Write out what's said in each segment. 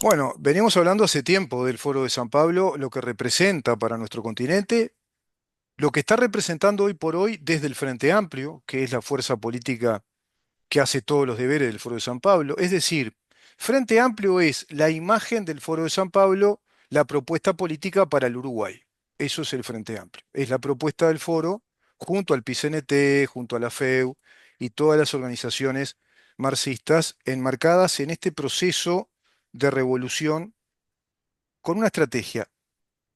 Bueno, venimos hablando hace tiempo del Foro de San Pablo, lo que representa para nuestro continente, lo que está representando hoy por hoy desde el Frente Amplio, que es la fuerza política que hace todos los deberes del Foro de San Pablo. Es decir, Frente Amplio es la imagen del Foro de San Pablo, la propuesta política para el Uruguay. Eso es el Frente Amplio. Es la propuesta del Foro junto al PCNT, junto a la FEU y todas las organizaciones marxistas enmarcadas en este proceso de revolución con una estrategia,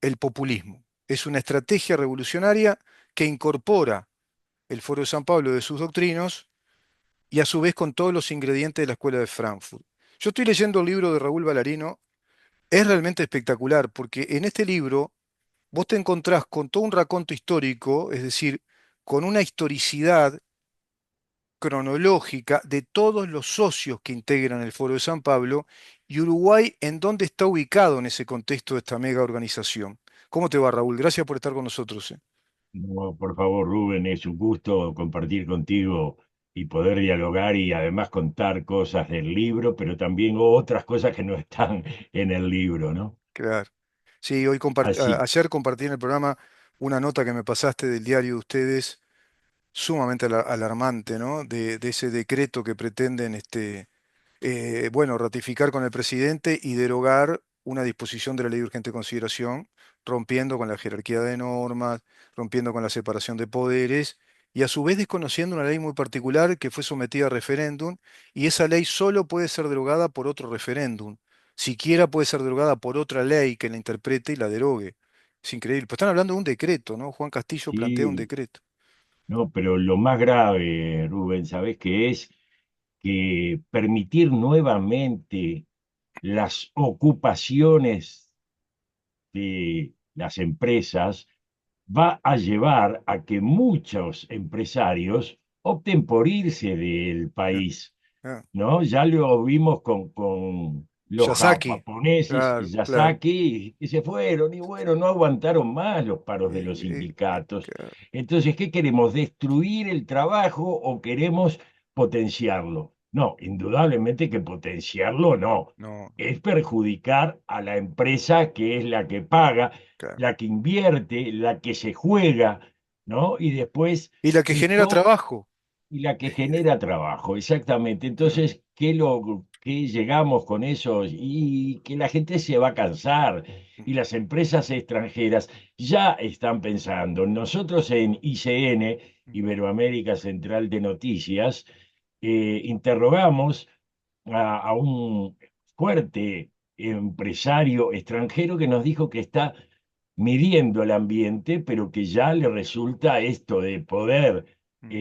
el populismo. Es una estrategia revolucionaria que incorpora el Foro de San Pablo de sus doctrinos y a su vez con todos los ingredientes de la Escuela de Frankfurt. Yo estoy leyendo el libro de Raúl Ballarino, es realmente espectacular porque en este libro vos te encontrás con todo un raconto histórico, es decir, con una historicidad cronológica de todos los socios que integran el Foro de San Pablo y Uruguay en dónde está ubicado en ese contexto de esta mega organización. ¿Cómo te va, Raúl? Gracias por estar con nosotros. No, por favor, Rubén, es un gusto compartir contigo y poder dialogar y además contar cosas del libro, pero también otras cosas que no están en el libro, ¿no? Claro. Sí, hoy Así, ayer compartí en el programa una nota que me pasaste del diario de ustedes, sumamente alarmante, ¿no? De ese decreto que pretenden bueno, ratificar con el presidente y derogar una disposición de la ley de urgente consideración, rompiendo con la jerarquía de normas, rompiendo con la separación de poderes y a su vez desconociendo una ley muy particular que fue sometida a referéndum y esa ley solo puede ser derogada por otro referéndum, siquiera puede ser derogada por otra ley que la interprete y la derogue. Es increíble. Pues están hablando de un decreto, ¿no? Juan Castillo plantea un sí, decreto. no, pero lo más grave, Rubén, ¿sabés qué es? Que permitir nuevamente las ocupaciones de las empresas va a llevar a que muchos empresarios opten por irse del Ah, país, ah. ¿no? Ya lo vimos con los Yasaki. japoneses, Claro, claro. Yasaki, que se fueron y bueno, no aguantaron más los paros de los sindicatos. Claro. Entonces, ¿qué queremos? ¿Destruir el trabajo o queremos potenciarlo? No, indudablemente que potenciarlo no. No, Es perjudicar a la empresa que es la que paga, claro. la que invierte, la que se juega, ¿no? Y después Y la que genera esto trabajo. y la que genera trabajo, exactamente. Mm, Entonces, ¿qué llegamos con eso? Y que la gente se va a cansar mm, y las empresas extranjeras ya están pensando. Nosotros en ICN, mm, Iberoamérica Central de Noticias, interrogamos a un fuerte empresario extranjero que nos dijo que está midiendo el ambiente, pero que ya le resulta esto de poder mm,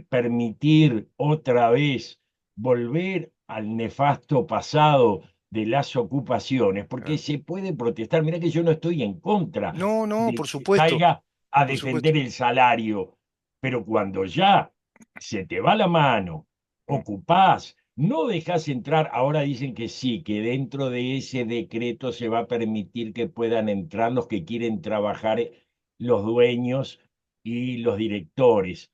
permitir otra vez volver al nefasto pasado de las ocupaciones, porque claro. se puede protestar. Mira que yo no estoy en contra No, no, de por que se supuesto, salga a por supuesto. defender el salario, pero cuando ya se te va la mano, Mm, ocupás, no dejas entrar, ahora dicen que sí, que dentro de ese decreto se va a permitir que puedan entrar los que quieren trabajar, los dueños y los directores,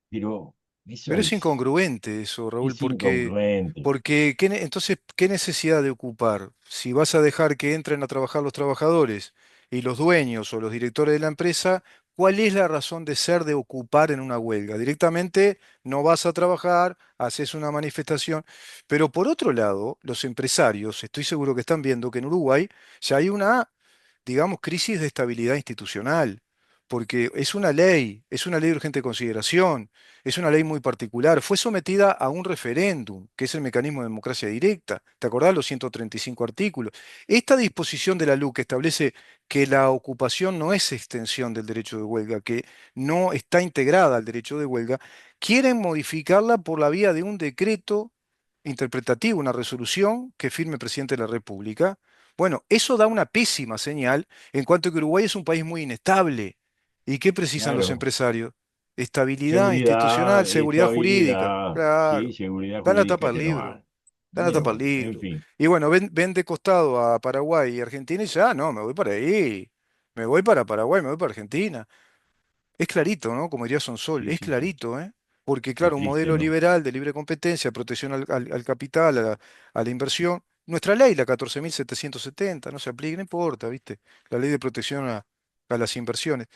pero eso Pero es incongruente eso, Raúl, es porque, incongruente. porque entonces, ¿qué necesidad de ocupar? Si vas a dejar que entren a trabajar los trabajadores y los dueños o los directores de la empresa, ¿cuál es la razón de ser de ocupar en una huelga? Directamente no vas a trabajar, haces una manifestación. Pero por otro lado, los empresarios, estoy seguro que están viendo que en Uruguay ya hay una, digamos, crisis de estabilidad institucional, porque es una ley de urgente consideración. Es una ley muy particular. Fue sometida a un referéndum, que es el mecanismo de democracia directa. ¿Te acordás los 135 artículos? Esta disposición de la LUC que establece que la ocupación no es extensión del derecho de huelga, que no está integrada al derecho de huelga, quieren modificarla por la vía de un decreto interpretativo, una resolución que firme el presidente de la República. Bueno, eso da una pésima señal en cuanto a que Uruguay es un país muy inestable. ¿Y qué precisan los Claro, empresarios? Estabilidad institucional, seguridad, seguridad jurídica. estabilidad, sí, Claro. seguridad Está en la tapa jurídica del que no libro. hay. Está en la tapa del Bueno, en libro. fin, Y bueno, ven de costado a Paraguay y Argentina y ya, no, me voy para ahí. Me voy para Paraguay, me voy para Argentina. Es clarito, ¿no? Como diría Sonsol, sí, es sí, sí, clarito, ¿eh? Porque, qué claro, un triste, modelo ¿no? liberal de libre competencia, protección al capital, a la inversión, nuestra ley, la 14.770, no se aplica, no importa, ¿viste? La ley de protección a las inversiones.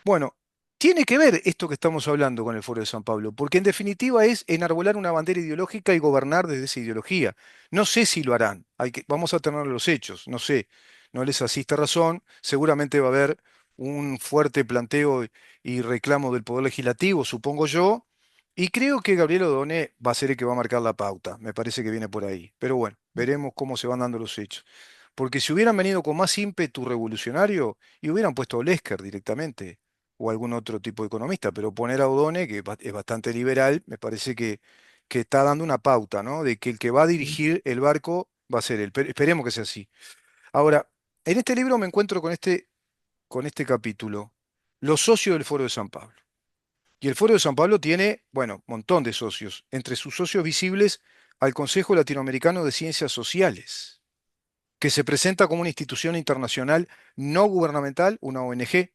Bueno, tiene que ver esto que estamos hablando con el Foro de San Pablo, porque en definitiva es enarbolar una bandera ideológica y gobernar desde esa ideología. No sé si lo harán, vamos a tener los hechos, no sé, no les asiste razón, seguramente va a haber un fuerte planteo y reclamo del Poder Legislativo, supongo yo, y creo que Gabriel Odone va a ser el que va a marcar la pauta, me parece que viene por ahí. Pero bueno, veremos cómo se van dando los hechos. Porque si hubieran venido con más ímpetu revolucionario y hubieran puesto a Olesker directamente o algún otro tipo de economista, pero poner a Odone, que es bastante liberal, me parece que está dando una pauta, ¿no? De que el que va a dirigir el barco va a ser él. Esperemos que sea así. Ahora, en este libro me encuentro con este capítulo, los socios del Foro de San Pablo. Y el Foro de San Pablo tiene, bueno, un montón de socios. Entre sus socios visibles al Consejo Latinoamericano de Ciencias Sociales, que se presenta como una institución internacional no gubernamental, una ONG,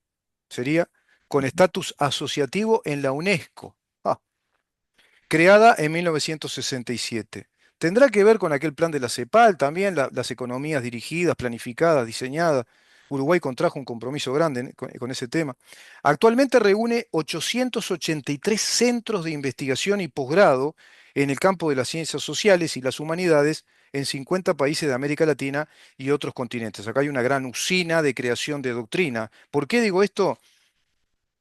sería, con estatus asociativo en la UNESCO. Ah, creada en 1967. Tendrá que ver con aquel plan de la CEPAL también, las economías dirigidas, planificadas, diseñadas. Uruguay contrajo un compromiso grande con ese tema. Actualmente reúne 883 centros de investigación y posgrado en el campo de las ciencias sociales y las humanidades en 50 países de América Latina y otros continentes. Acá hay una gran usina de creación de doctrina. ¿Por qué digo esto?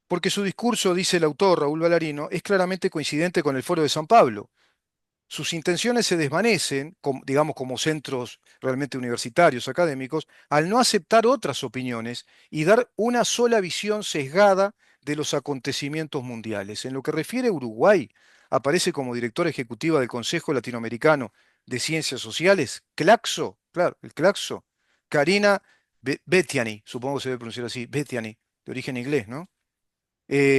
Porque su discurso, dice el autor Raúl Ballarino, es claramente coincidente con el Foro de San Pablo. Sus intenciones se desvanecen, digamos como centros realmente universitarios, académicos, al no aceptar otras opiniones y dar una sola visión sesgada de los acontecimientos mundiales. En lo que refiere a Uruguay, aparece como directora ejecutiva del Consejo Latinoamericano de Ciencias Sociales, CLACSO, claro, el CLACSO, Karina Betiani, supongo que se debe pronunciar así, Betiani, de origen inglés, ¿no?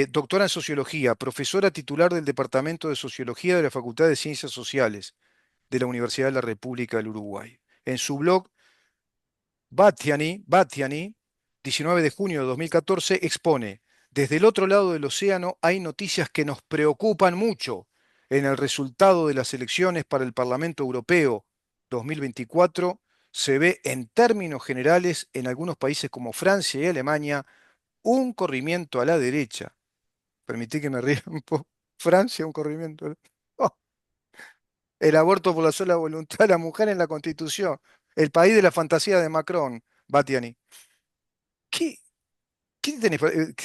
Doctora en Sociología, profesora titular del Departamento de Sociología de la Facultad de Ciencias Sociales de la Universidad de la República del Uruguay. En su blog, Batiani, 19 de junio de 2014, expone, desde el otro lado del océano hay noticias que nos preocupan mucho en el resultado de las elecciones para el Parlamento Europeo 2024. Se ve en términos generales en algunos países como Francia y Alemania un corrimiento a la derecha. Permití que me ría un poco. Francia, un corrimiento. Oh, el aborto por la sola voluntad de la mujer en la Constitución. El país de la fantasía de Macron, Batiani. ¿Qué, qué tenés?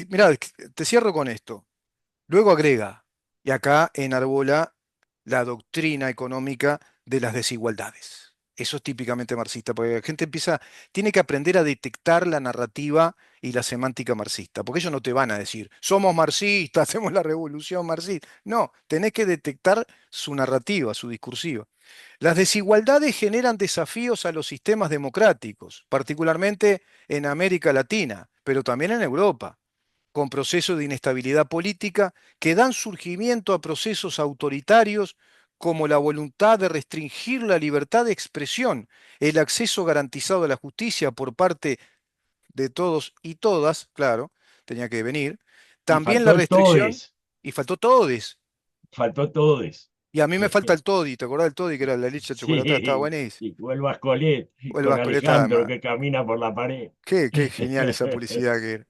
Mirá, te cierro con esto. Luego agrega, y acá enarbola la doctrina económica de las desigualdades. Eso es típicamente marxista, porque la gente tiene que aprender a detectar la narrativa y la semántica marxista, porque ellos no te van a decir, somos marxistas, hacemos la revolución marxista. No, tenés que detectar su narrativa, su discursiva. Las desigualdades generan desafíos a los sistemas democráticos, particularmente en América Latina, pero también en Europa, con procesos de inestabilidad política que dan surgimiento a procesos autoritarios como la voluntad de restringir la libertad de expresión, el acceso garantizado a la justicia por parte de todos y todas, claro, tenía que venir, Y también la restricción, y faltó todes, faltó todes. y a mí me falta el toddy, ¿te acordás del toddy que era la leche de chocolate? Estaba Sí, buenísimo. y vuelvo a Escolet O el con Vascoleta, Alejandro además. que camina por la pared. Qué genial esa publicidad que era.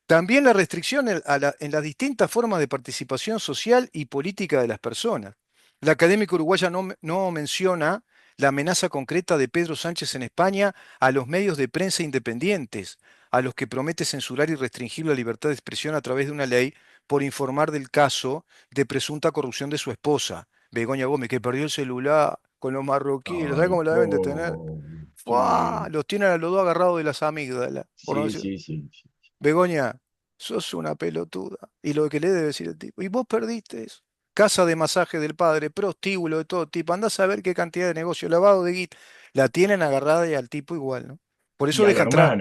También la restricción en las distintas formas de participación social y política de las personas. La académica uruguaya no menciona la amenaza concreta de Pedro Sánchez en España a los medios de prensa independientes, a los que promete censurar y restringir la libertad de expresión a través de una ley por informar del caso de presunta corrupción de su esposa, Begoña Gómez, que perdió el celular con los marroquíes. ¿Sabes Ay, cómo la deben de tener? pobre, ¡Fua! sí, Los tienen a los dos agarrados de las amígdalas. Por no sí, decir- sí, sí, sí. Begoña, sos una pelotuda. Y lo que le debe decir el tipo. Y vos perdiste eso. Casa de masaje del padre, prostíbulo de todo tipo. Andás a ver qué cantidad de negocio, lavado de guita. La tienen agarrada y al tipo igual, ¿no? Por Y eso deja entrar.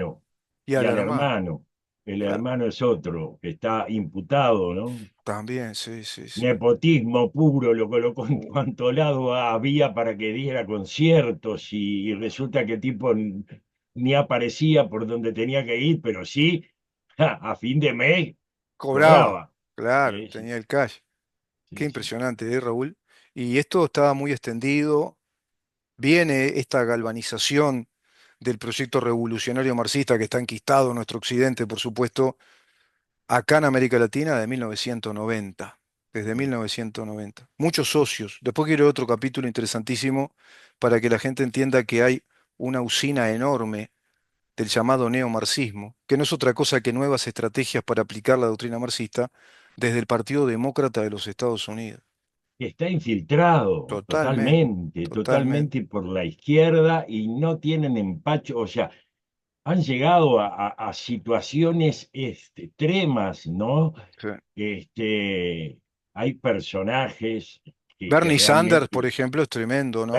Y y al al hermano. hermano. El Claro. hermano es otro, que está imputado, ¿no? También, sí, sí, sí. Nepotismo puro, lo colocó en cuanto lado había para que diera conciertos y resulta que el tipo ni aparecía por donde tenía que ir, pero sí, a fin de mes Cobraba. cobraba. Claro, Sí, sí, tenía el cash. Qué sí, sí. impresionante, Raúl? Y esto estaba muy extendido. viene esta galvanización del proyecto revolucionario marxista que está enquistado en nuestro occidente, por supuesto, acá en América Latina de 1990, desde 1990. Muchos socios. Después quiero otro capítulo interesantísimo para que la gente entienda que hay una usina enorme del llamado neomarxismo, que no es otra cosa que nuevas estrategias para aplicar la doctrina marxista desde el Partido Demócrata de los Estados Unidos. Está infiltrado Totalmente, totalmente, totalmente. totalmente por la izquierda y no tienen empacho, o sea, han llegado a situaciones extremas, ¿no? Sí. Hay personajes que Bernie Sanders, por realmente... ejemplo, es tremendo, ¿no?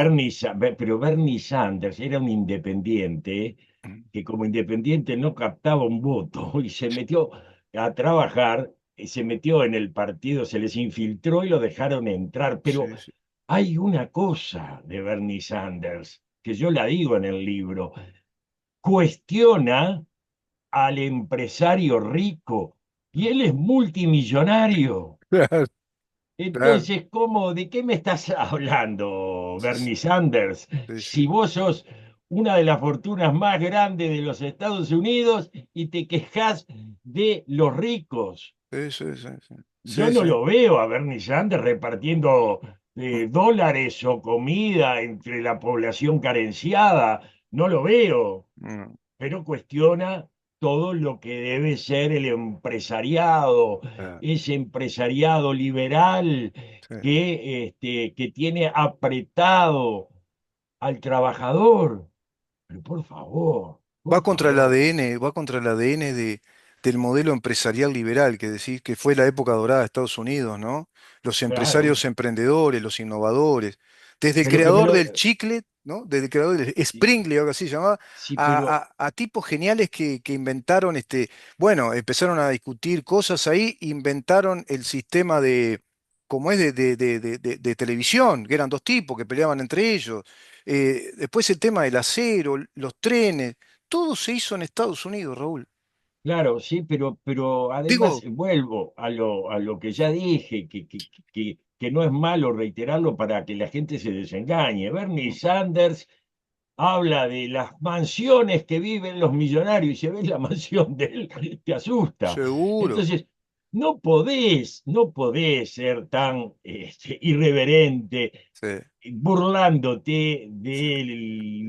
Pero Bernie Sanders era un independiente Mm. que como independiente no captaba un voto y se metió a trabajar, y se metió en el partido, se les infiltró y lo dejaron entrar. Pero Sí, sí. hay una cosa de Bernie Sanders, que yo la digo en el libro, cuestiona al empresario rico y él es multimillonario. Claro, claro. Entonces, ¿de qué me estás hablando, Sí, sí, Bernie Sanders? sí, Si sí. vos sos una de las fortunas más grandes de los Estados Unidos y te quejas de los ricos. Sí, sí, sí, sí. Yo Sí, no sí. lo veo a Bernie Sanders repartiendo Mm, dólares o comida entre la población carenciada. No lo veo, mm, pero cuestiona todo lo que debe ser el empresariado, claro, ese empresariado liberal sí. que tiene apretado al trabajador. Pero Va por contra el favor, ADN, va contra el ADN del modelo empresarial liberal, que decís que fue la época dorada de Estados Unidos, ¿no? Los claro. empresarios emprendedores, los innovadores. Desde el Pero que me creador lo... del chicle, ¿no? Desde el creador del Sí, Springle, algo así se llamaba, sí, pero a tipos geniales que inventaron, bueno, empezaron a discutir cosas ahí, inventaron el sistema como es de televisión, que eran dos tipos que peleaban entre ellos. Después el tema del acero, los trenes. Todo se hizo en Estados Unidos, Raúl. claro, sí, pero además Digo, vuelvo a lo que ya dije, que no es malo reiterarlo para que la gente se desengañe. Bernie mm, Sanders habla de las mansiones que viven los millonarios y se ve la mansión de él, te asusta. seguro. Entonces, no podés ser tan irreverente Sí, burlándote de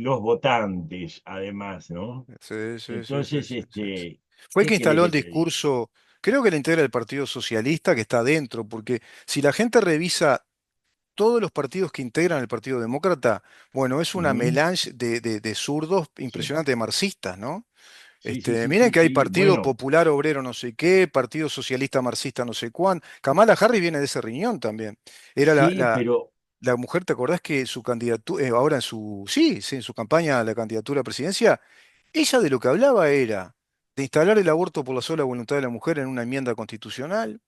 los votantes, además, ¿no? sí, sí, sí, sí, Entonces, sí, sí, sí. Fue el que ¿qué querés instaló el que te diga? discurso, creo que la integra el Partido Socialista que está dentro, porque si la gente revisa todos los partidos que integran el Partido Demócrata, bueno, es una ¿Mm? melange de zurdos Sí, impresionante, de marxistas, ¿no? sí, sí, sí, Miren sí, que hay sí. Partido Bueno, Popular Obrero no sé qué, Partido Socialista Marxista no sé cuán. Kamala Harris viene de ese riñón también. Era sí, pero la mujer, ¿te acordás que su candidatura, ahora en su, sí, sí, en su campaña a la candidatura a presidencia, ella de lo que hablaba era de instalar el aborto por la sola voluntad de la mujer en una enmienda constitucional,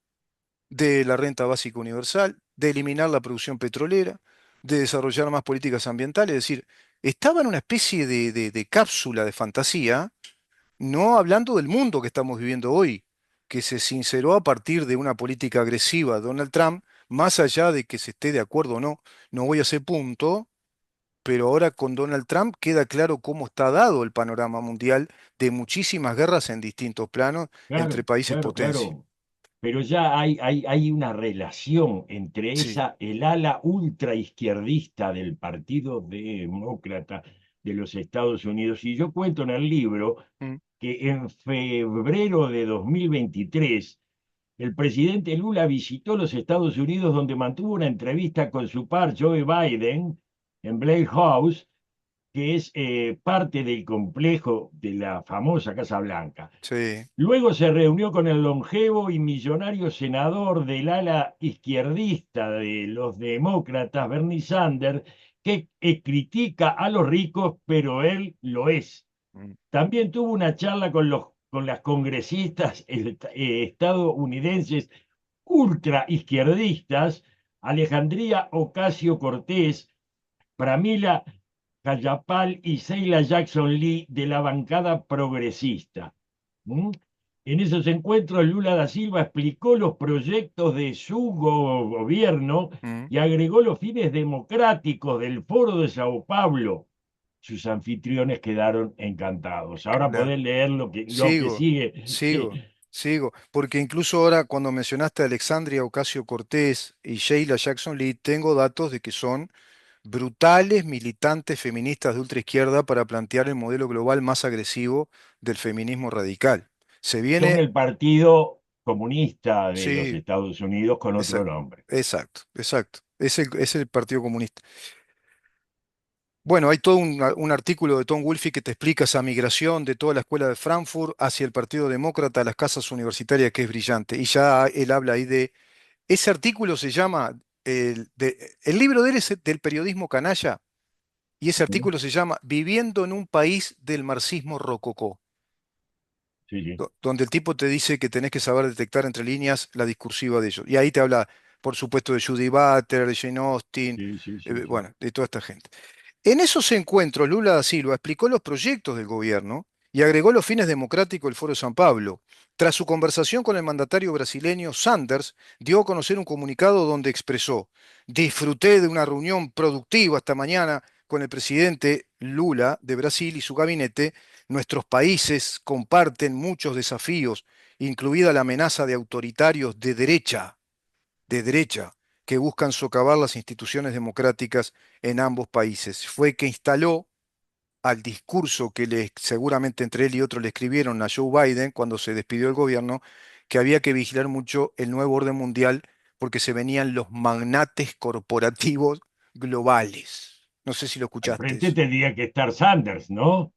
de la renta básica universal, de eliminar la producción petrolera, de desarrollar más políticas ambientales, es decir, estaba en una especie de cápsula de fantasía, no hablando del mundo que estamos viviendo hoy, que se sinceró a partir de una política agresiva de Donald Trump, más allá de que se esté de acuerdo o no, no voy a ese punto, pero ahora con Donald Trump queda claro cómo está dado el panorama mundial de muchísimas guerras en distintos planos entre claro, países claro, potencias. claro. Pero ya hay una relación entre Sí. el ala ultraizquierdista del Partido Demócrata de los Estados Unidos. Y yo cuento en el libro Mm, que en febrero de 2023 el presidente Lula visitó los Estados Unidos donde mantuvo una entrevista con su par Joe Biden en Blair House, que es parte del complejo de la famosa Casa Blanca. sí. Luego se reunió con el longevo y millonario senador del ala izquierdista de los demócratas, Bernie Sanders, que critica a los ricos, pero él lo es. Mm, También tuvo una charla con las congresistas estadounidenses ultra izquierdistas, Alejandría Ocasio Cortés, Pramila Jayapal y Sheila Jackson Lee de la bancada progresista. ¿Mm? En esos encuentros, Lula da Silva explicó los proyectos de su gobierno Mm. y agregó los fines democráticos del Foro de Sao Paulo. Sus anfitriones quedaron encantados. Ahora Claro. podés leer lo que Sigo, sigue. sigo, sigo, porque incluso ahora cuando mencionaste a Alexandria Ocasio-Cortez y Sheila Jackson Lee, tengo datos de que son brutales militantes feministas de ultraizquierda para plantear el modelo global más agresivo del feminismo radical. Se Son viene, el Partido Comunista de los sí, Estados Unidos con otro exacto, nombre. exacto, exacto. Es el Partido Comunista. Bueno, hay todo un artículo de Tom Wolfe que te explica esa migración de toda la escuela de Frankfurt hacia el Partido Demócrata a las casas universitarias, que es brillante. Y ya él habla ahí de... Ese artículo se llama... el libro de él es del periodismo canalla y ese Ujú. artículo se llama Viviendo en un país del marxismo rococó, Sí, sí, donde el tipo te dice que tenés que saber detectar entre líneas la discursiva de ellos. Y ahí te habla, por supuesto, de Judy Butler, de Jane Austen, sí, sí, sí, sí. bueno, de toda esta gente. En esos encuentros, Lula da Silva explicó los proyectos del gobierno y agregó los fines democráticos del Foro de San Pablo. Tras su conversación con el mandatario brasileño, Sanders dio a conocer un comunicado donde expresó: disfruté de una reunión productiva esta mañana con el presidente Lula de Brasil y su gabinete. Nuestros países comparten muchos desafíos, incluida la amenaza de autoritarios de derecha, que buscan socavar las instituciones democráticas en ambos países. Fue que instaló al discurso que seguramente entre él y otros le escribieron a Joe Biden cuando se despidió del gobierno, que había que vigilar mucho el nuevo orden mundial porque se venían los magnates corporativos globales. No sé si lo Al escuchaste frente eso. tendría que estar Sanders, ¿no?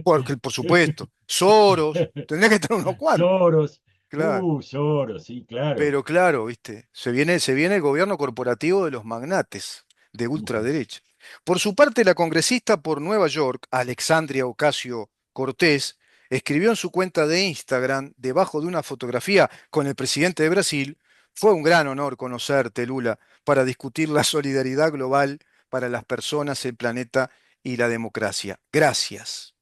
Porque, por supuesto, Soros, tendría que estar unos cuantos. Soros, Claro. Soros, sí, claro. Pero claro, viste, se viene el gobierno corporativo de los magnates de Ujú. ultraderecha. Por su parte, la congresista por Nueva York, Alexandria Ocasio Cortés, escribió en su cuenta de Instagram, debajo de una fotografía con el presidente de Brasil: fue un gran honor conocerte, Lula, para discutir la solidaridad global para las personas, el planeta y la democracia. Gracias.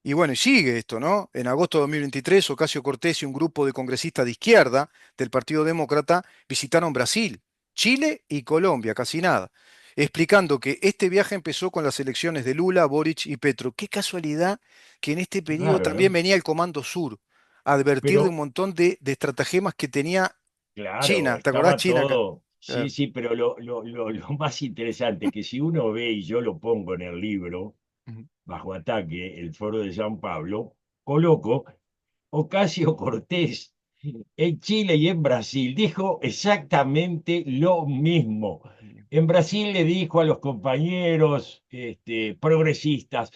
Y bueno, y sigue esto, ¿no? En agosto de 2023, Ocasio Cortés y un grupo de congresistas de izquierda del Partido Demócrata visitaron Brasil, Chile y Colombia, casi nada, explicando que este viaje empezó con las elecciones de Lula, Boric y Petro. Qué casualidad que en este periodo Raro, también ¿no? venía el Comando Sur a advertir de un Pero, montón de estratagemas que tenía claro, China. ¿Te acordás estaba China acá? todo. Sí, sí, pero lo más interesante que si uno ve, y yo lo pongo en el libro, Ujú. bajo ataque, el Foro de San Pablo, coloco Ocasio Cortés en Chile y en Brasil dijo exactamente lo mismo. En Brasil le dijo a los compañeros progresistas,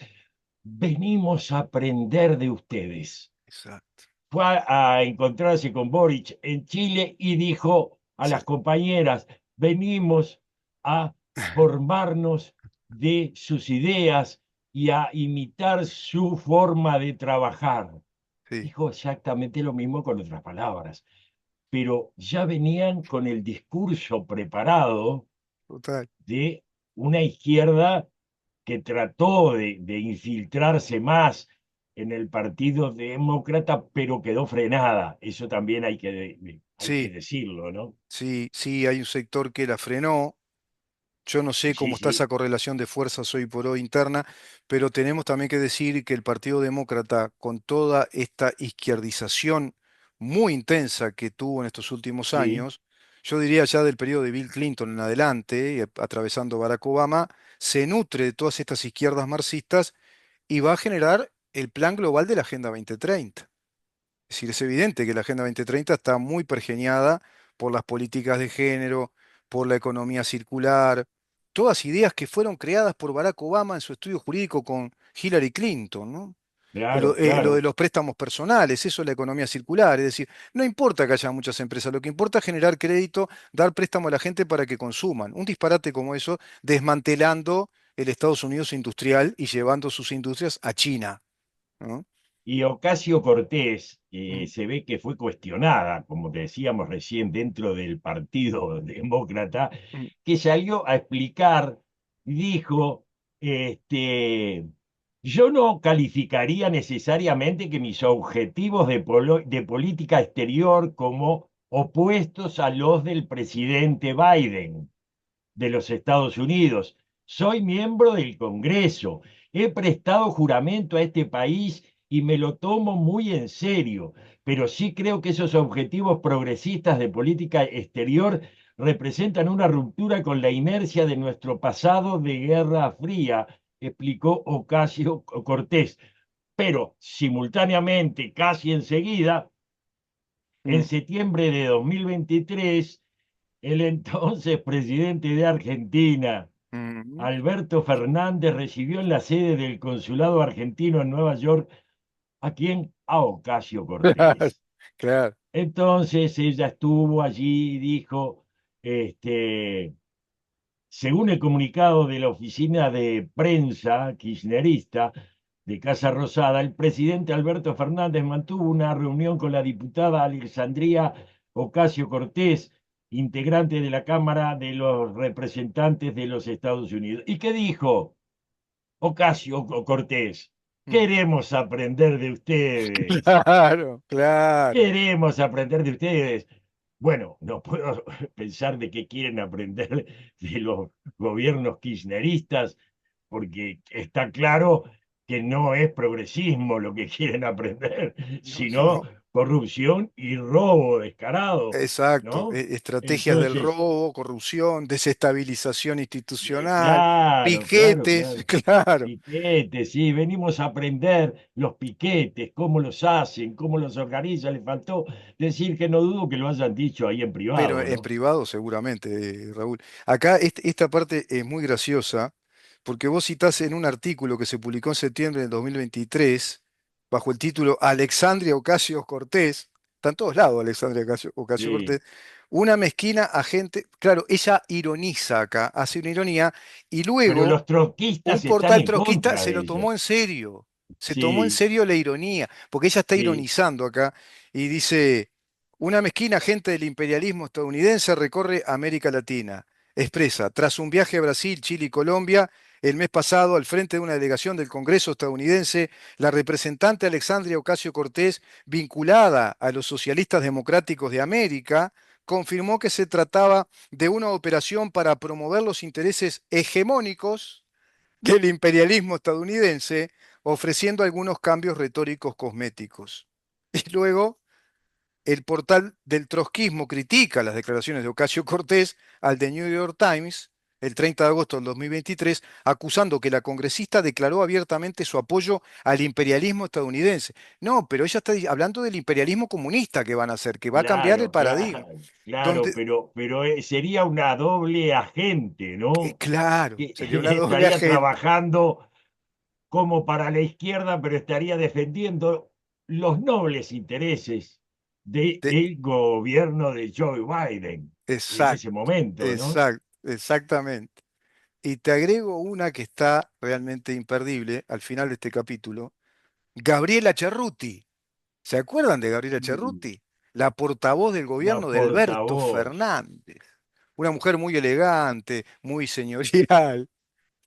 venimos a aprender de ustedes. Exacto, Fue a encontrarse con Boric en Chile y dijo a las exacto. compañeras, venimos a formarnos de sus ideas y a imitar su forma de trabajar. Sí, Dijo exactamente lo mismo con otras palabras, pero ya venían con el discurso preparado total. de una izquierda que trató de infiltrarse más en el Partido Demócrata, pero quedó frenada. Eso también hay que Sí, decirlo, ¿no? sí, sí, hay un sector que la frenó. Yo no sé Sí, cómo está esa sí, correlación de fuerzas hoy por hoy interna, pero tenemos también que decir que el Partido Demócrata, con toda esta izquierdización muy intensa que tuvo en estos últimos sí, años, yo diría ya del periodo de Bill Clinton en adelante, y atravesando Barack Obama, se nutre de todas estas izquierdas marxistas y va a generar el plan global de la Agenda 2030. Es decir, es evidente que la Agenda 2030 está muy pergeñada por las políticas de género, por la economía circular, todas ideas que fueron creadas por Barack Obama en su estudio jurídico con Hillary Clinton, ¿no? Lo, claro, lo de claro. los préstamos personales, eso es la economía circular, es decir, no importa que haya muchas empresas, lo que importa es generar crédito, dar préstamo a la gente para que consuman. Un disparate como eso, desmantelando el Estados Unidos industrial y llevando sus industrias a China, ¿no? Y Ocasio Cortés Mm, se ve que fue cuestionada, como te decíamos recién, dentro del Partido Demócrata, mm, que salió a explicar, dijo, este, Yo no calificaría necesariamente que mis objetivos de política exterior como opuestos a los del presidente Biden de los Estados Unidos. Soy miembro del Congreso, he prestado juramento a este país y me lo tomo muy en serio, pero sí creo que esos objetivos progresistas de política exterior representan una ruptura con la inercia de nuestro pasado de Guerra Fría, explicó Ocasio Cortés. Pero simultáneamente, casi enseguida, en Mm, septiembre de 2023, el entonces presidente de Argentina, mm. Alberto Fernández, recibió en la sede del consulado argentino en Nueva York a quien a Ocasio Claro, Cortés. claro. Entonces ella estuvo allí y dijo, este, según el comunicado de la oficina de prensa kirchnerista de Casa Rosada, el presidente Alberto Fernández mantuvo una reunión con la diputada Alexandria Ocasio Cortés, integrante de la Cámara de los Representantes de los Estados Unidos. ¿Y qué dijo Ocasio Cortés? Mm. Queremos aprender de ustedes. Claro, claro. Queremos aprender de ustedes. Bueno, no puedo pensar de qué quieren aprender de los gobiernos kirchneristas, porque está claro que no es progresismo lo que quieren aprender, No, sino no. corrupción y robo descarado, Exacto. ¿no? Estrategias del Entonces, robo, corrupción, desestabilización institucional, claro, claro, piquetes, claro. claro. Piquetes, sí, venimos a aprender los piquetes, cómo los hacen, cómo los organizan. Le faltó decir que no dudo que lo hayan dicho ahí en Pero privado, en ¿no? privado seguramente, Raúl. Acá esta parte es muy graciosa porque vos citás en un artículo que se publicó en septiembre del 2023 bajo el título Alexandria Ocasio-Cortés, está en todos lados Alexandria Sí. Ocasio-Cortés, una mezquina agente, claro, ella ironiza acá, hace una ironía, y Pero luego los un trotskistas están portal en trotskista contra se de lo ella. tomó en serio, se tomó en Sí, serio la ironía, porque ella está sí, ironizando acá y dice, una mezquina agente del imperialismo estadounidense recorre América Latina. Expresa, tras un viaje a Brasil, Chile y Colombia, el mes pasado, al frente de una delegación del Congreso estadounidense, la representante Alexandria Ocasio-Cortés, vinculada a los socialistas democráticos de América, confirmó que se trataba de una operación para promover los intereses hegemónicos del imperialismo estadounidense, ofreciendo algunos cambios retóricos cosméticos. Y luego, el portal del trotskismo critica las declaraciones de Ocasio Cortés al The New York Times el 30 de agosto del 2023, acusando que la congresista declaró abiertamente su apoyo al imperialismo estadounidense. No, pero ella está hablando del imperialismo comunista que van a hacer, que va a cambiar el claro, paradigma. claro, claro, Donde, pero sería una doble agente, ¿no? claro, Que sería una doble estaría agenda. trabajando como para la izquierda, pero estaría defendiendo los nobles intereses De- del gobierno de Joe Biden en exact, ese momento, ¿no? exactamente. Y te agrego una que está realmente imperdible al final de este capítulo. Gabriela Cerruti. ¿Se acuerdan de Gabriela Mm. Cerruti? La portavoz del La gobierno de Alberto portavoz, Fernández. Una mujer muy elegante, muy señorial.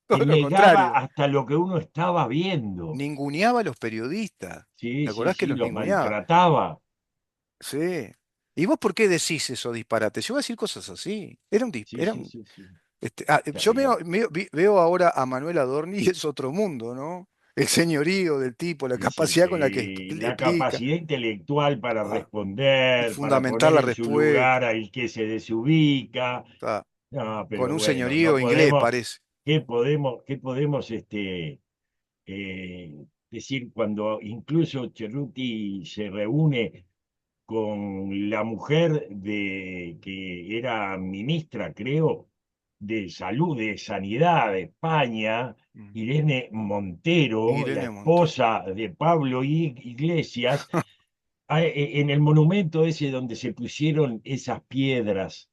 que Todo lo negaba contrario. hasta lo que uno estaba viendo. Ninguneaba a los periodistas. Sí, ¿Te sí, acordás que sí, los los ninguneaba? maltrataba. Sí. ¿Y vos por qué decís esos disparates? Yo voy a decir cosas así. Era un, Sí, sí, sí, sí. yo Está- veo ahora a Manuel Adorni y es otro mundo, ¿no? El señorío del tipo, la sí, sí, capacidad con la que sí. le La explica capacidad intelectual para ah, y responder, para fundamentar poner la en su lugar respuesta. al que se desubica. Ah, No, con pero un bueno, no señorío inglés, podemos, parece. qué podemos decir cuando incluso Cerruti se reúne con la mujer que era ministra, creo, de Salud, de Sanidad de España, Mm. Irene Montero, la Irene Montero. esposa de Pablo Iglesias, en el monumento ese donde se pusieron esas piedras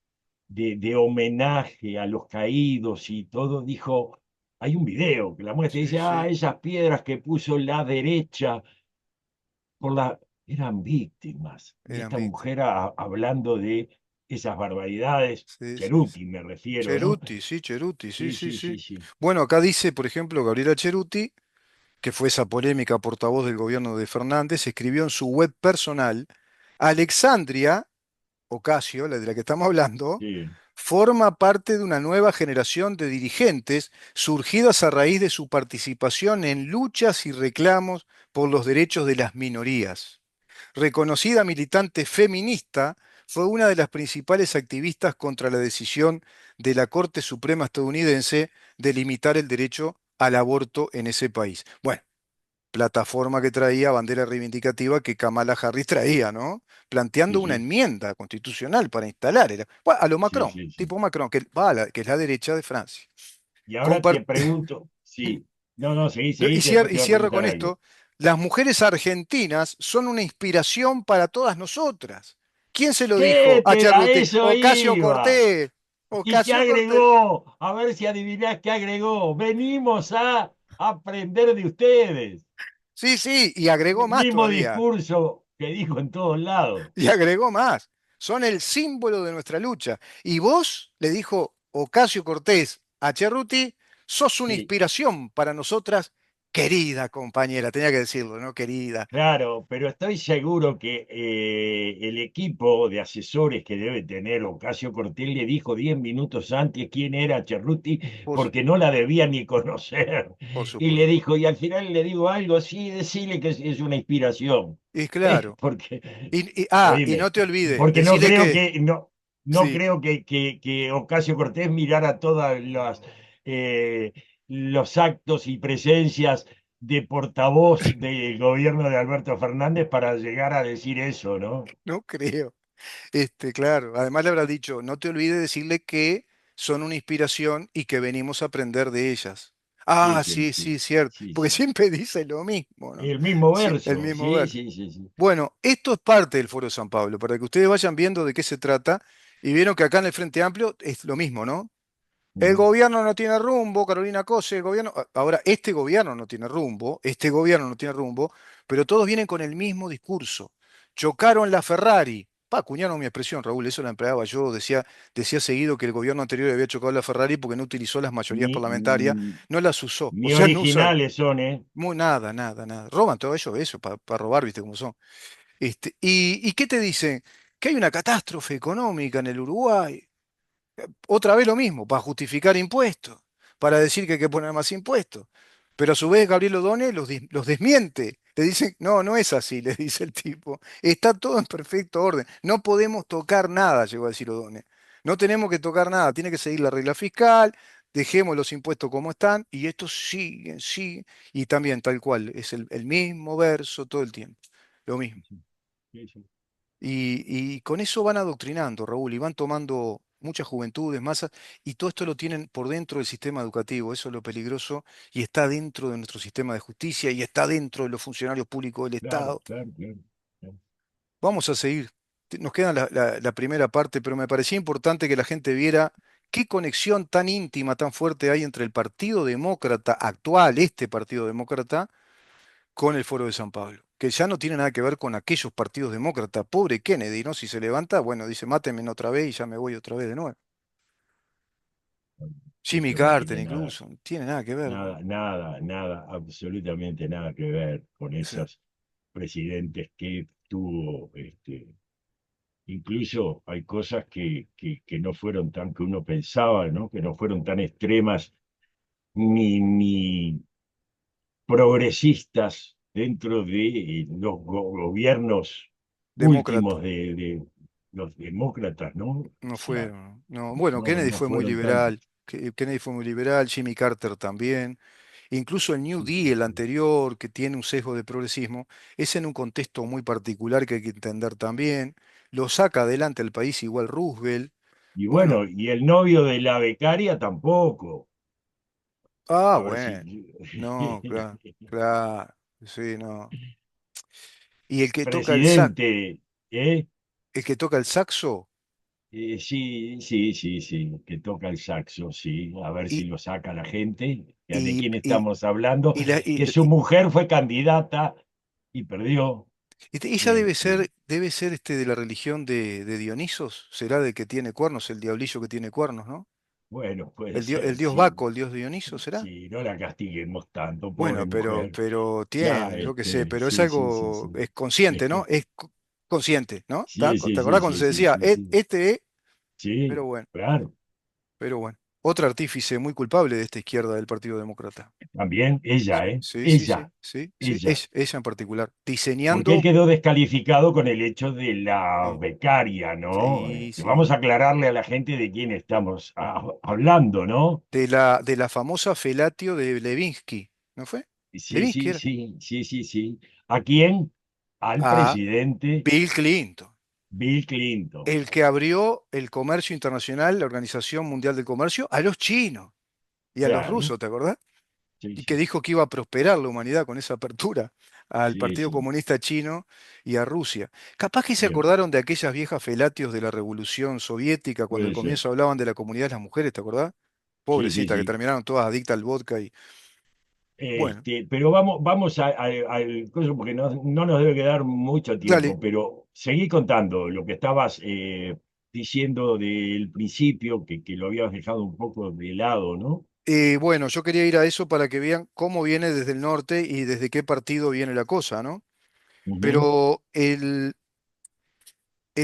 de homenaje a los caídos y todo, dijo, hay un video que la muestra y Sí, dice, sí, esas piedras que puso la derecha por la, eran víctimas. Y eran esta víctimas. mujer hablando de esas barbaridades, Sí, sí, sí. Cheruti me refiero, ¿no? Cheruti, sí, Cheruti, sí, Sí, sí, sí, sí. sí, sí. Bueno, acá dice, por ejemplo, Gabriela Cheruti. que fue esa polémica portavoz del gobierno de Fernández, escribió en su web personal: Alexandria Ocasio, la de la que estamos hablando, Sí, forma parte de una nueva generación de dirigentes surgidas a raíz de su participación en luchas y reclamos por los derechos de las minorías. Reconocida militante feminista, fue una de las principales activistas contra la decisión de la Corte Suprema estadounidense de limitar el derecho al aborto en ese país. Bueno, plataforma que traía, bandera reivindicativa que Kamala Harris traía, ¿no? sí, Planteando una sí, enmienda constitucional para instalar, bueno, a lo sí, Macron, sí, sí. tipo Macron, que es la derecha de Francia. Y ahora Compar- te pregunto, sí, no, no, seguí, seguí, y que después te y voy a cierro preguntar con algo. esto: las mujeres argentinas son una inspiración para todas nosotras. ¿Quién se lo dijo? A Cerruti, eso Ocasio iba. Cortés, ¿Y qué Ocasio Cortés. agregó? A ver si adivinás qué agregó. Venimos a aprender de ustedes. Sí, sí, y agregó más Mismo todavía. discurso que dijo en todos lados. Y agregó más: son el símbolo de nuestra lucha. Y vos, le dijo Ocasio Cortés a Cerruti, sos una Sí. inspiración para nosotras, querida compañera. Tenía que decirlo, ¿no? Querida. Claro, pero estoy seguro que el equipo de asesores que debe tener Ocasio Cortés le dijo 10 minutos antes quién era Cerruti, Por, su- porque no la debía ni conocer. por Y le supuesto. dijo, y al final le digo algo, sí, decirle que es una inspiración. Y claro. Porque, Y oíme, no te olvides, porque no decirle creo que, que, no, no sí, creo que Ocasio Cortés mirara todas eh, los actos y presencias de portavoz del gobierno de Alberto Fernández para llegar a decir eso, ¿no? no creo. Claro. Además le habrá dicho: no te olvides decirle que son una inspiración y que venimos a aprender de ellas. Sí, Ah, sí, sí, sí, sí, cierto. sí, Porque sí. siempre dice lo mismo, ¿no? El mismo Sí, el verso, mismo sí, verso. sí, sí, sí. Bueno, esto es parte del Foro de San Pablo, para que ustedes vayan viendo de qué se trata. Y vieron que acá en el Frente Amplio es lo mismo, ¿no? El Ujú. gobierno no tiene rumbo, Carolina Cose, el gobierno. Ahora, este gobierno no tiene rumbo, este gobierno no tiene rumbo, pero todos vienen con el mismo discurso. Chocaron la Ferrari. Acuñaron mi expresión, Raúl, eso la empleaba yo. Decía seguido que el gobierno anterior había chocado la Ferrari porque no utilizó las mayorías Ni, parlamentarias, no las usó. O ni sea, no usa. originales son, ¿eh? Nada, nada, nada. Roban todo eso, para robar, viste cómo son. ¿Y qué te dicen? Que hay una catástrofe económica en el Uruguay. Otra vez lo mismo, para justificar impuestos, para decir que hay que poner más impuestos. Pero a su vez Gabriel Odone los desmiente. Le dicen: no, no es así, le dice el tipo. Está todo en perfecto orden. No podemos tocar nada, llegó a decir Odone. No tenemos que tocar nada, tiene que seguir la regla fiscal, dejemos los impuestos como están, y esto sigue, sigue. Y también tal cual, es el mismo verso todo el tiempo, lo mismo. Sí, sí, sí. Y con eso van adoctrinando, Raúl, y van tomando muchas juventudes, masas, y todo esto lo tienen por dentro del sistema educativo. Eso es lo peligroso, y está dentro de nuestro sistema de justicia, y está dentro de los funcionarios públicos del Claro, Estado. claro, claro. Claro. Vamos a seguir. Nos queda la primera parte, pero me parecía importante que la gente viera qué conexión tan íntima, tan fuerte hay entre el Partido Demócrata actual, este Partido Demócrata, con el Foro de San Pablo, que ya no tiene nada que ver con aquellos partidos demócratas. Pobre Kennedy, ¿no? Si se levanta, bueno, dice: mátenme otra vez y ya me voy otra vez de nuevo. Jimmy Esto no Carter tiene nada, incluso, no tiene nada que ver nada, con... nada, nada, absolutamente nada que ver con Sí, esos presidentes que tuvo, incluso hay cosas que no fueron tan que uno pensaba, ¿no? Que no fueron tan extremas ni progresistas dentro de los gobiernos demócrata, últimos de los demócratas, ¿no? O no sea, fueron. No, bueno, no, Kennedy no fue muy fueron tantos. liberal. Kennedy fue muy liberal, Jimmy Carter también. Incluso el New Sí, sí, Deal sí. anterior, que tiene un sesgo de progresismo, es en un contexto muy particular que hay que entender también. Lo saca adelante al país igual Roosevelt. Y Bueno, bueno, y el novio de la becaria tampoco. A ver si. bueno, no, claro, claro, sí, no. Y Presidente, ¿eh? el que toca el saxo, Sí, sí, sí, sí, que toca el saxo, sí, a ver si y, lo saca la gente. ¿De y, quién y, estamos hablando? y la- Que su mujer fue candidata y perdió. ella Este, debe ser de la religión de Dionisos, será de que tiene cuernos, el diablillo que tiene cuernos, ¿no? Bueno, puede El ser, dios sí. Baco, el dios Dioniso, ¿será? Sí, no la castiguemos tanto, pobre Bueno, mujer. pero Ya, tiene, yo qué sé, pero es sí, sí, sí, algo, sí. es Es consciente, ¿no? co- Consciente, ¿no? sí, ¿Te sí, sí, acordás cuando sí, se sí, decía, sí, sí. Este es, Sí, pero bueno, claro. pero bueno. Otra artífice muy culpable de esta izquierda del Partido Demócrata. También ella, ¿eh? Sí, sí, sí, Ella, sí, sí, ella. ella en particular, Porque él diseñando, quedó descalificado con el hecho de la sí, becaria, ¿no? sí, Que sí, vamos a aclararle a la gente de quién estamos hablando, ¿no? de la famosa felatio de Levinsky, ¿no fue? Sí, Levinsky sí, era. sí, sí, sí, sí. ¿A quién? Al A presidente Bill Clinton, Bill Clinton. el que abrió el comercio internacional, la Organización Mundial del Comercio, a los chinos y a los Claro, rusos, ¿te acordás? sí, Y que sí, dijo que iba a prosperar la humanidad con esa apertura al sí, Partido sí, Comunista Chino y a Rusia. Capaz que se bien, acordaron de aquellas viejas felatios de la Revolución Soviética, cuando al puede ser. comienzo hablaban de la comunidad de las mujeres, ¿te acordás? Sí, sí, Pobrecita, que sí. terminaron todas adictas al vodka y... Bueno, Pero vamos al coso porque no nos debe quedar mucho dale. tiempo, pero seguí contando lo que estabas diciendo del principio, que lo habías dejado un poco de lado, ¿no? Bueno, yo quería ir a eso para que vean cómo viene desde el norte y desde qué partido viene la cosa, ¿no? Ujú, Pero el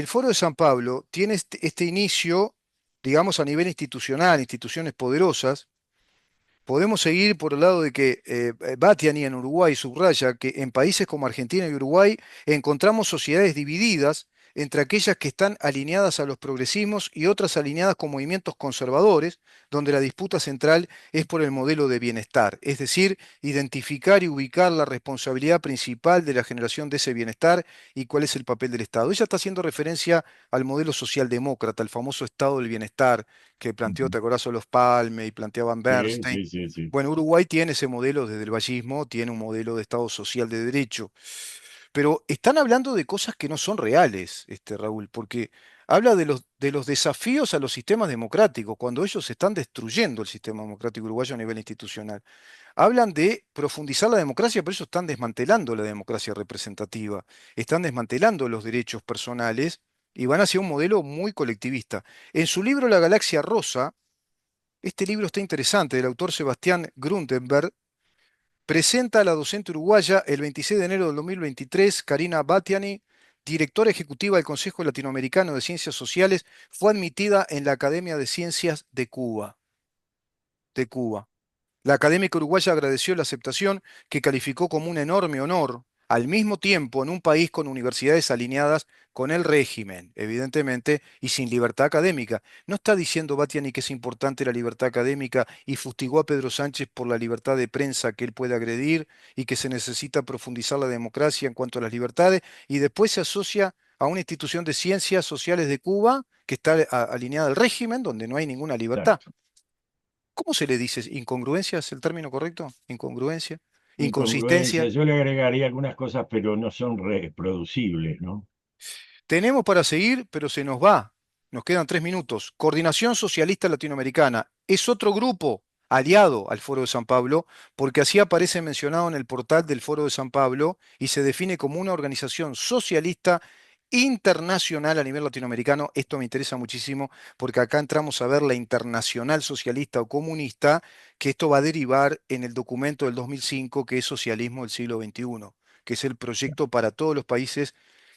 Foro de San Pablo tiene este inicio, digamos, a nivel institucional, instituciones poderosas. Podemos seguir por el lado de que Bastiani en Uruguay subraya que en países como Argentina y Uruguay encontramos sociedades divididas entre aquellas que están alineadas a los progresismos y otras alineadas con movimientos conservadores, donde la disputa central es por el modelo de bienestar, es decir, identificar y ubicar la responsabilidad principal de la generación de ese bienestar y cuál es el papel del Estado. Ella está haciendo referencia al modelo socialdemócrata, el famoso Estado del bienestar que planteó, ujú. te acordás, los Palme y planteaban Sí, Bernstein. sí, sí, sí. Bueno, Uruguay tiene ese modelo desde el vallismo, tiene un modelo de Estado social de derecho, pero están hablando de cosas que no son reales, Raúl, porque habla de los desafíos a los sistemas democráticos, cuando ellos están destruyendo el sistema democrático uruguayo a nivel institucional. Hablan de profundizar la democracia, pero ellos están desmantelando la democracia representativa, están desmantelando los derechos personales y van hacia un modelo muy colectivista. En su libro La Galaxia Rosa, este libro está interesante, del autor Sebastián Gruntenberg. Presenta a la docente uruguaya el 26 de enero del 2023, Karina Batiani, directora ejecutiva del Consejo Latinoamericano de Ciencias Sociales, fue admitida en la Academia de Ciencias de Cuba. De Cuba. La académica uruguaya agradeció la aceptación que calificó como un enorme honor, al mismo tiempo en un país con universidades alineadas con el régimen, evidentemente, y sin libertad académica. No está diciendo Batiani que es importante la libertad académica y fustigó a Pedro Sánchez por la libertad de prensa que él puede agredir y que se necesita profundizar la democracia en cuanto a las libertades, y después se asocia a una institución de ciencias sociales de Cuba que está alineada al régimen, donde no hay ninguna libertad. Exacto. ¿Cómo se le dice? ¿Incongruencia es el término correcto? ¿Incongruencia? Incongruencia, ¿Inconsistencia? yo le agregaría algunas cosas, pero no son reproducibles, ¿no? Tenemos para seguir, pero se nos va. Nos quedan 3 minutos. Coordinación Socialista Latinoamericana es otro grupo aliado al Foro de San Pablo, porque así aparece mencionado en el portal del Foro de San Pablo y se define como una organización socialista internacional a nivel latinoamericano. Esto me interesa muchísimo porque acá entramos a ver la internacional socialista o comunista, que esto va a derivar en el documento del 2005, que es Socialismo del siglo XXI, que es el proyecto para todos los países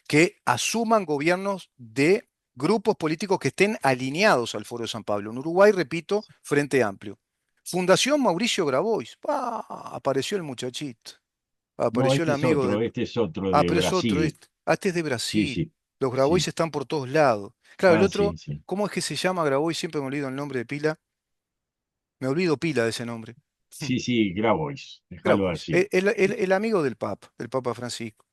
que asuman gobiernos de grupos políticos que estén alineados al Foro de San Pablo. En Uruguay, repito, Frente Amplio. Fundación Mauricio Grabois. Apareció el muchachito. No, Apareció el amigo del... este es otro Ah, de pero es otro. Brasil. Este es de Sí, Brasil. sí, Los Grabois sí. están por todos lados. Claro, el Ah, otro, sí, sí. ¿cómo es que se llama Grabois? Siempre me olvido el nombre de pila. Me olvido pila de ese nombre. Sí, sí, Grabois, déjalo Grabois. así. El amigo del Papa Francisco.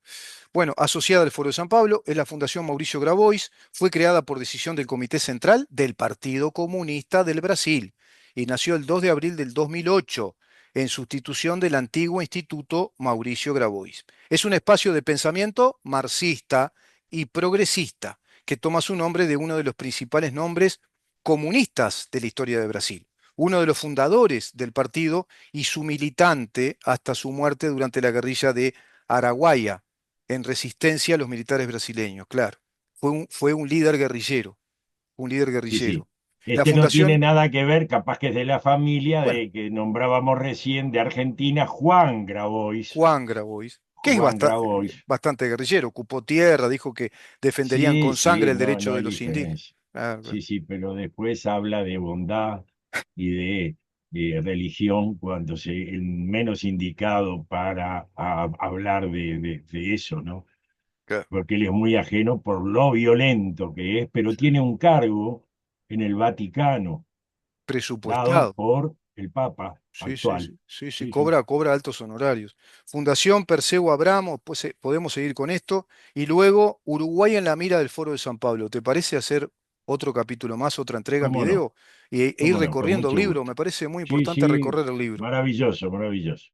Bueno, asociada al Foro de San Pablo, es la Fundación Mauricio Grabois, fue creada por decisión del Comité Central del Partido Comunista del Brasil y nació el 2 de abril del 2008 en sustitución del antiguo Instituto Mauricio Grabois. Es un espacio de pensamiento marxista y progresista que toma su nombre de uno de los principales nombres comunistas de la historia de Brasil, uno de los fundadores del partido y su militante hasta su muerte durante la guerrilla de Araguaia en resistencia a los militares brasileños, claro. Fue un líder guerrillero, un líder Sí, sí. guerrillero. La No fundación tiene nada que ver, capaz que es de la familia bueno, de que nombrábamos recién de Argentina, Juan Grabois. Juan Grabois, que es Juan Grabois. bastante guerrillero, ocupó tierra, dijo que defenderían Sí, con sí, sangre el no, derecho no de hay los indígenas. diferencia. Claro, claro, Sí, sí, pero después habla de bondad y de religión cuando el menos indicado para hablar de eso, ¿no? claro. Porque él es muy ajeno por lo violento que es, pero Sí. tiene un cargo en el Vaticano, dado Presupuestado. por el Papa Sí, sí, actual. sí, sí, sí, Sí, sí. cobra altos honorarios. Fundación Perseo Abramo, pues podemos seguir con esto. Y luego Uruguay en la mira del Foro de San Pablo. ¿Te parece hacer otro capítulo más, otra entrega en ¿Cómo no? video? E ir ¿Cómo no? Con recorriendo el mucho libro. gusto. Me parece muy Sí, importante sí, recorrer el libro. maravilloso, maravilloso.